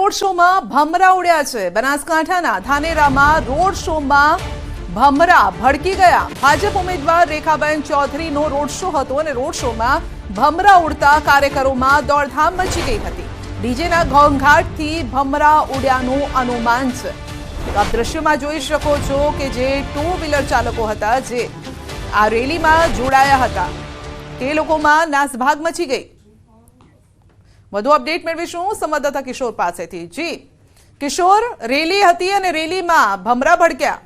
Road શોમાં ભમરા ઉડ્યા છે। બનાસકાંઠાના ધાનેરામાં રોડ શોમાં ભમરા ભડકી ગયા। ભાજપ ઉમેદવાર રેખાબેન ચૌધરીનો રોડ શો હતો અને રોડ શોમાં ભમરા ઉડતા કાર્યકરોમાં દોડધામ મચી ગઈ હતી। ડીજેના ઘોંઘાટથી ભમરા ઉડ્યાનું અનુમાન છે। આપ દ્રશ્યમાં જોઈ શકો છો કે જે ટુ વ્હીલર ચાલકો હતા જે આ રેલીમાં જોડાયા હતા તે લોકોમાં નાસભાગ મચી ગઈ। વધુ અપડેટ મેળવીશું સંવાદદાતા કિશોર પાસેથી। જી કિશોર, રેલી હતી અને રેલીમાં ભમરા ભડક્યા।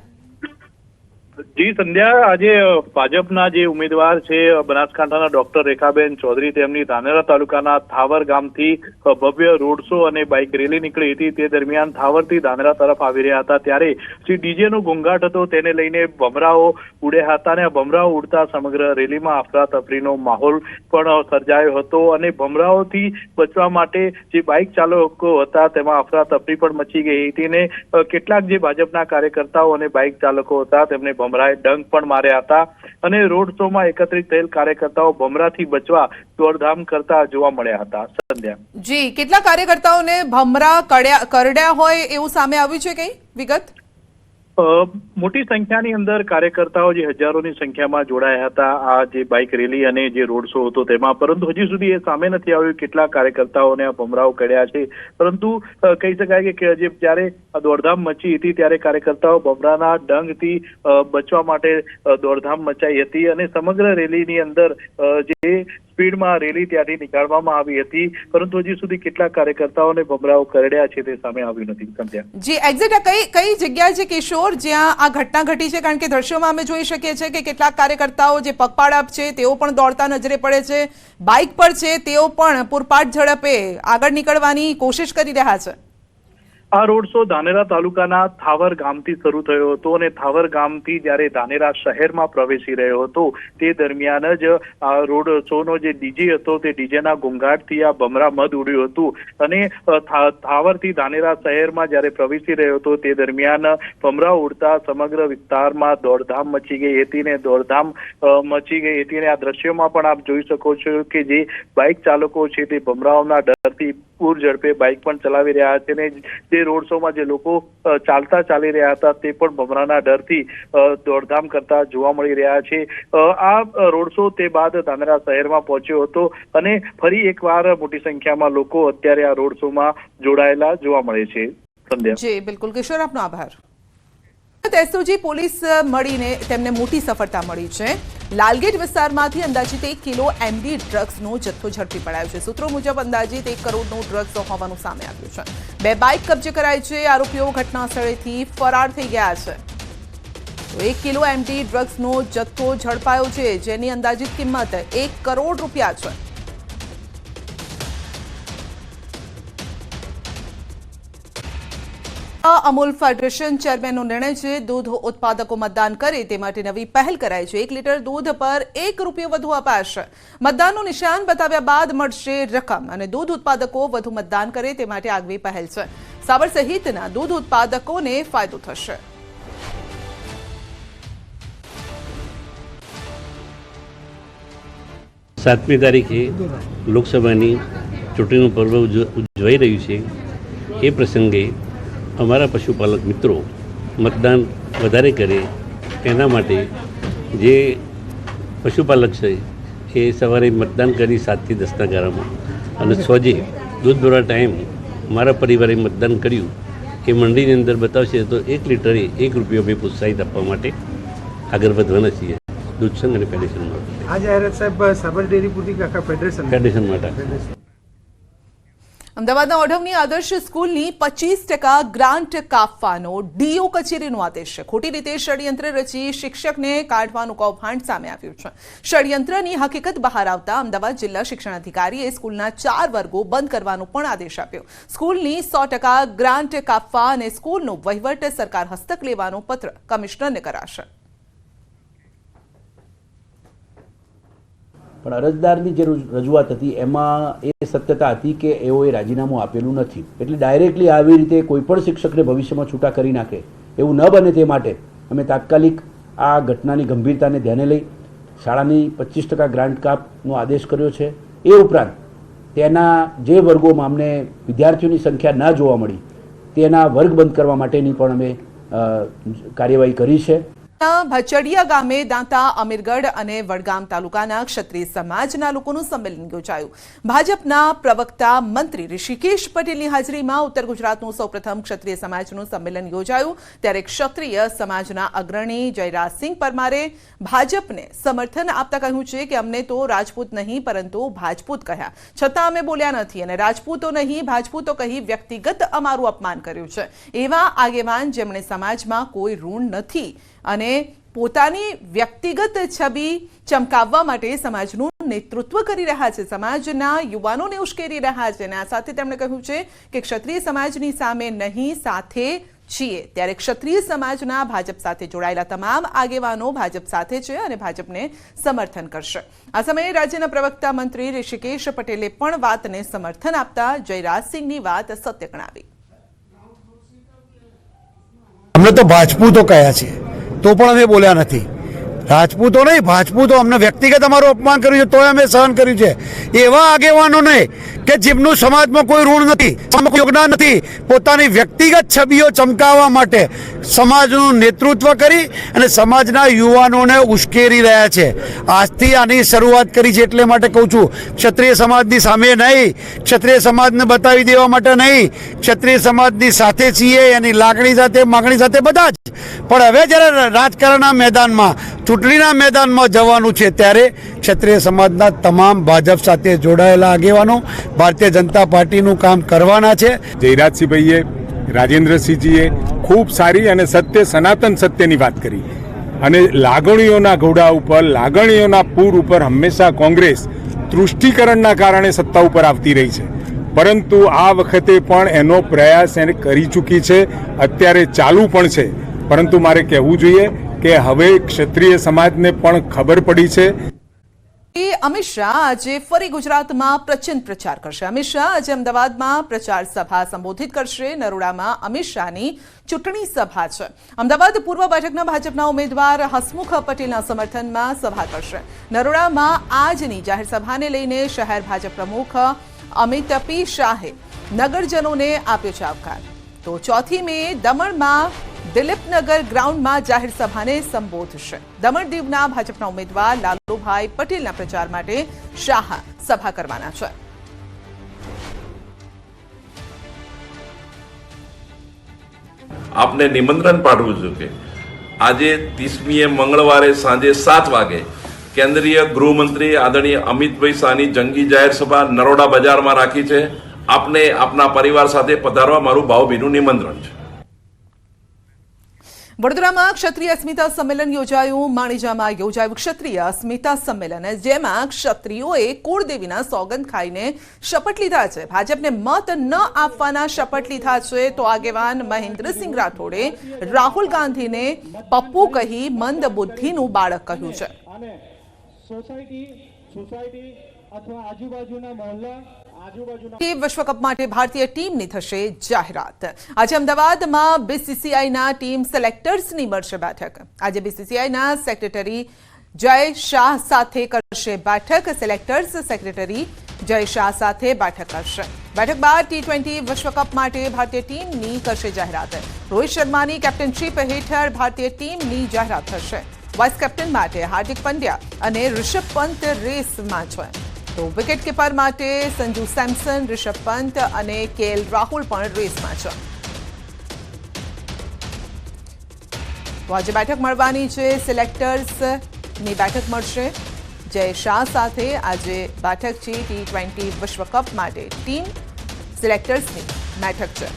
જી સંધ્યા, આજે ભાજપના જે ઉમેદવાર છે બનાસકાંઠાના ડોક્ટર રેખાબેન ચૌધરી તેમની ધાનેરા તાલુકાના થાવર ગામથી ભવ્ય રોડ શો અને બાઇક રેલી નીકળી હતી। તે દરમિયાન થાવરથી ધાનેરા તરફ આવી રહ્યા હતા ત્યારે જે ડીજેનો ઘોંઘાટ હતો તેને લઈને ભમરાઓ ઉડ્યા હતા અને આ ભમરાઓ ઉડતા સમગ્ર રેલીમાં અફરાતફરીનો માહોલ પણ સર્જાયો હતો અને ભમરાઓથી બચવા માટે જે બાઇક ચાલકો હતા તેમાં અફરાતફરી પણ મચી ગઈ હતી અને કેટલાક જે ભાજપના કાર્યકર્તાઓ અને બાઇક ચાલકો હતા તેમને ભમરાએ ડંક પણ માર્યા હતા અને રોડ શોમાં એકત્રિત થયેલ કાર્યકર્તાઓ ભમરાથી બચવા દોડધામ કરતા જોવા મળ્યા હતા। સંધ્યા જી, કેટલા કાર્યકર્તાઓને ભમરા કરડ્યા હોય એવું સામે આવ્યું છે? કઈ વિગત? મોટી સંખ્યાની અંદર કાર્યકર્તાઓ જે હજારોની સંખ્યામાં જોડાયા હતા આ જે બાઇક રેલી અને જે રોડ શો હતો તેમાં, પરંતુ હજી સુધી એ સામે નથી આવ્યું કેટલા કાર્યકર્તાઓને આ ભમરાઓ કર્યા છે। પરંતુ કહી શકાય કે જે જ્યારે દોડધામ મચી હતી ત્યારે કાર્યકર્તાઓ ભમરાના ડંગથી બચવા માટે દોડધામ મચાઈ હતી અને સમગ્ર રેલીની અંદર જે સ્પીડમાં રેલી ત્યાંથી નીકાળવામાં આવી હતી, પરંતુ હજી સુધી કેટલા કાર્યકર્તાઓને ભમરાઓ કરડ્યા છે તે સામે આવ્યું નથી। સંધ્યા જી, એક્ઝેક્ટ કઈ જગ્યા છે કિશોર જ્યાં આ ઘટના ઘટી છે? કારણ કે દ્રશ્યોમાં અમે જોઈ શકીએ છીએ કે કેટલાક કાર્યકર્તાઓ જે પગપાળા છે તેઓ પણ દોડતા નજરે પડે છે, બાઇક પર છે તેઓ પણ પૂરપાટ ઝડપે આગળ નીકળવાની કોશિશ કરી રહ્યા છે। આ રોડ શો ધાનેરા તાલુકાના થાવર ગામથી શરૂ થયો હતો અને થાવર ગામથી જ્યારે ધાનેરા શહેરમાં પ્રવેશી રહ્યો હતો તે દરમિયાન જ આ રોડ શોનો જે ડીજે હતો તે ડીજેના ઘોંઘાટથી આ ભમરા મદ ઉડ્યું હતું અને થાવરથી ધાનેરા શહેરમાં જ્યારે પ્રવેશી રહ્યો હતો તે દરમિયાન ભમરા ઉડતા સમગ્ર વિસ્તારમાં દોડધામ મચી ગઈ હતી ને દોડધામ મચી ગઈ હતી અને આ દ્રશ્યોમાં પણ આપ જોઈ શકો છો કે જે બાઇક ચાલકો છે તે ભમરાઓના ડરથી પૂર ઝડપે બાઇક પણ ચલાવી રહ્યા છે અને જે રોડ શોમાં જે લોકો ચાલતા ચાલી રહ્યા હતા તે પણ ભમરાના ડરથી દોડધામ કરતા જોવા મળી રહ્યા છે। આ રોડ શો તે બાદ ધાનેરા શહેરમાં પહોંચ્યો હતો અને ફરી એકવાર મોટી સંખ્યામાં લોકો અત્યારે આ રોડ શોમાં જોડાયેલા જોવા મળે છે। સંધ્યા જી બિલકુલ કિશોર, આપનો આભાર। એસઓજી પોલીસ મળીને તેમને મોટી સફળતા મળી છે। લાલગેટ વિસ્તારમાંથી અંદાજિત 1 કિલો એમડી ડ્રગ્સનો જથ્થો ઝડપી પડાયો છે। સૂત્રો મુજબ અંદાજિત 1 કરોડનું ડ્રગ્સ હોવાનું સામે આવ્યું છે। 2 બાઇક કબજે કરાઈ છે। આરોપીઓ ઘટના સ્થળેથી ફરાર થઈ ગયા છે। 1 કિલો એમડી ડ્રગ્સનો જથ્થો ઝડપાયો છે જેની અંદાજિત કિંમત 1 કરોડ રૂપિયા છે। અમૂલ ફેડરેશન ચેરમેનનો નિર્ણય છે। દૂધ ઉત્પાદકો મતદાન કરે તે માટે નવી પહેલ કરાઈ છે। 1 લીટર દૂધ પર 1 રૂપિયો વધુ અપાશે। મતદાનનું નિશાન બતાવ્યા બાદ મળશે રકમ અને દૂધ ઉત્પાદકો વધુ મતદાન કરે તે માટે આગવી પહેલ છે। સાબર સહિતના દૂધ ઉત્પાદકોને ફાયદો થશે। સાતમી તારીખે લોકસભાની ચૂંટણીનું પર્વ ઉજવાઈ રહ્યું છે। એ પ્રસંગે અમારા પશુપાલક મિત્રો મતદાન વધારે કરે તેના માટે જે પશુપાલક છે એ સવારે મતદાન કરી 7 થી 10ના ગાળામાં અને સોજે દૂધ દોરા ટાઈમ મારા પરિવારે મતદાન કર્યું એ મંડીની અંદર બતાવશે તો 1 લીટરે 1 રૂપિયો અમે પ્રોત્સાહિત આપવા માટે આગળ વધવાના છીએ દૂધ સંઘ અને ફેડરેશન માટે। આ જાહેરાત સાહેબ સાબર ડેરી પૂરતી કે આખા ફેડરેશન માટે। અમદાવાદના ઓઢવની આદર્શ સ્કૂલની 25% ગ્રાન્ટ કાપવાનો ડીઓ કચેરીનો આદેશ છે। ખોટી રીતે ષડયંત્ર રચી શિક્ષકને કાઢવાનું કૌભાંડ સામે આવ્યું છે। ષડયંત્રની હકીકત બહાર આવતા અમદાવાદ જિલ્લા શિક્ષણ અધિકારીએ સ્કૂલના 4 વર્ગો બંધ કરવાનો પણ આદેશ આપ્યો। સ્કૂલની 100% ગ્રાન્ટ કાપવા અને સ્કૂલનો વહીવટ સરકાર હસ્તક લેવાનો પત્ર કમિશનરને કરાશે। પણ અરજદારની જે રજૂઆત હતી એમાં એ સત્યતા હતી કે એઓએ રાજીનામું આપેલું નથી, એટલે ડાયરેક્ટલી આવી રીતે કોઈપણ શિક્ષકને ભવિષ્યમાં છૂટા કરી નાખે એવું ન બને તે માટે અમે તાત્કાલિક આ ઘટનાની ગંભીરતાને ધ્યાને લઈ શાળાની 25% ગ્રાન્ટ કાપનો આદેશ કર્યો છે। એ ઉપરાંત તેના જે વર્ગોમાં અમને વિદ્યાર્થીઓની સંખ્યા ન જોવા મળી તેના વર્ગ બંધ કરવા માટેની પણ અમે કાર્યવાહી કરી છે. ભચડિયા ગામે દાંતા, અમીરગઢ અને વડગામ તાલુકાના ક્ષત્રિય સમાજના લોકોનું સંમેલન યોજાયું. ભાજપના પ્રવક્તા મંત્રી ઋષિકેશ પટેલની હાજરીમાં ઉત્તર ગુજરાતનું સૌપ્રથમ ક્ષત્રિય સમાજનું સંમેલન યોજાયું. ત્યારે ક્ષત્રિય સમાજના અગ્રણી જયરાજસિંહ પરમારે ભાજપને સમર્થન આપતા કહ્યું છે કે અમને તો રાજપૂત નહીં પરંતુ ભાજપૂત કહ્યા, છતાં અમે બોલ્યા નથી અને રાજપૂતો નહીં ભાજપૂતો કહી વ્યક્તિગત અમારું અપમાન કર્યું છે. એવા આગેવાન જેમણે સમાજમાં કોઈ ઋણ નથી અને પોતાની વ્યક્તિગત છબી ચમકાવવા માટે સમાજનું નેતૃત્વ કરી રહ્યા છે, સમાજના યુવાનોને ઉશ્કેરી રહ્યા છે. અને આ સાથે તેમણે કહ્યું છે કે ક્ષત્રિય સમાજની સામે નહીં, સાથે છીએ. ત્યારે ક્ષત્રિય સમાજના ભાજપ સાથે જોડાયેલા તમામ આગેવાનો ભાજપ સાથે છે અને ભાજપને સમર્થન કરશે. આ સમયે રાજ્યના પ્રવક્તા મંત્રી ઋષિકેશ પટેલે પણ વાતને સમર્થન આપતા જયરાજસિંહની વાત સત્ય ગણાવી. અમને તો ભાજપૂતો કહ્યા છે તો પણ અમે બોલ્યા નથી. રાજપૂતો નહીં ભાજપૂતો અમને વ્યક્તિગત અમારું અપમાન કર્યું છે તોય અમે સહન કર્યું છે. એવા આગેવાનોને કે જેમનું સમાજમાં કોઈ ઋણ નથી, યોગદાન નથી, પોતાની વ્યક્તિગત છબીઓ ચમકાવવા માટે સમાજનું નેતૃત્વ કરી અને સમાજના યુવાનોને ઉશ્કેરી રહ્યા છે. આજથી આની શરૂઆત કરી છે એટલે માટે કહું છું, ક્ષત્રિય સમાજની સામે નહીં, ક્ષત્રિય સમાજને બતાવી દેવા માટે નહીં, ક્ષત્રિય સમાજની સાથે છીએ, એની લાગણી સાથે માગણી સાથે બધા જ. પણ હવે જ્યારે રાજકારણના મેદાનમાં ચૂંટણીના મેદાનમાં જવાનું છે ત્યારે ક્ષત્રિય સમાજના તમામ ભાજપ સાથે જોડાયેલા આગેવાનો ભારતીય જનતા પાર્ટીનું કામ કરવાના છે. જયરાજસિંહભાઈએ, રાજેન્દ્રસિંહજીએ ખૂબ સારી અને સત્ય, સનાતન સત્યની વાત કરી અને લાગણીઓના ઘોડા ઉપર, લાગણીઓના પૂર ઉપર હંમેશા કોંગ્રેસ તૃષ્ટિકરણના કારણે સત્તા ઉપર આવતી રહી છે. પરંતુ આ વખતે પણ એનો પ્રયાસ એને કરી ચૂકી છે, અત્યારે ચાલુ પણ છે. પરંતુ મારે કહેવું જોઈએ કે હવે ક્ષત્રિય સમાજને પણ ખબર પડી છે. અમિત શાહ આજે ફરી ગુજરાતમાં પ્રચંડ પ્રચાર કરશે. અમિત શાહ આજે અમદાવાદમાં પ્રચાર સભા સંબોધિત કરશે. નરોડામાં અમિત શાહની ચૂંટણી સભા છે. અમદાવાદ પૂર્વ બેઠકના ભાજપના ઉમેદવાર હસમુખ પટેલના સમર્થનમાં સભા કરશે. નરોડામાં આજની જાહેર સભાને લઈને શહેર ભાજપ પ્રમુખ અમિત પી શાહે નગરજનોને આપ્યો છે આવકાર. તો 4 મે દમણમાં દિલીપનગર ગ્રાઉન્ડમાં જાહેર સભાને સંબોધશે. દમણ દીવના ભાજપના ઉમેદવાર લાલુભાઈ પટેલના પ્રચાર માટે શાહ સભા કરવાના છે. આપને નિમંત્રણ પાઠવું છું કે આજે 30મીએ મંગળવારે સાંજે 7 વાગે કેન્દ્રીય ગૃહમંત્રી આદરણીય અમિતભાઈ શાહની જંગી જાહેર સભા નરોડા બજારમાં રાખી છે. આપને આપના પરિવાર સાથે પધારવા મારું ભાવભીનું નિમંત્રણ છે. વડોદરામાં ક્ષત્રિય અસ્મિતા સંમેલન યોજાયું. માણીજામાં યોજાયું ક્ષત્રિય અસ્મિતા સંમેલન, જેમાં ક્ષત્રિયોએ કુળદેવીના સોગંદ ખાઈને શપથ લીધા છે. ભાજપને મત ન આપવાના શપથ લીધા છે. તો આગેવાન મહેન્દ્રસિંહ રાઠોડે રાહુલ ગાંધીને પપ્પુ કહી મંદ બુદ્ધિનું બાળક કહ્યું છે. વિશ્વકપ માટે ભારતીય ટીમની થશે જાહેરાત. આજે અમદાવાદમાં બીસીસીઆઈના ટીમ સિલેક્ટર્સની મળશે બેઠક. આજે બીસીસીઆઈના સેક્રેટરી જય શાહ સાથે કરશે બેઠક. સિલેક્ટર્સ સેક્રેટરી જય શાહ સાથે બેઠક કરશે. બેઠક બાદ T20 વિશ્વકપ માટે ભારતીય ટીમની કરશે જાહેરાત. રોહિત શર્માની કેપ્ટનશીપ હેઠળ ભારતીય ટીમની જાહેરાત થશે. વાઇસ કેપ્ટન માટે હાર્દિક પંડ્યા અને ઋષભ પંત રેસમાં છે. તો વિકેટ કીપર માટે સંજુ સેમસન, ઋષભ પંત અને KL રાહુલ પણ રેસમાં છે. તો આજે બેઠક મળવાની છે. સિલેક્ટર્સની બેઠક મળશે. જય શાહ સાથે આજે બેઠક છે. T20 વિશ્વકપ માટે ટીમ સિલેક્ટર્સની બેઠક છે.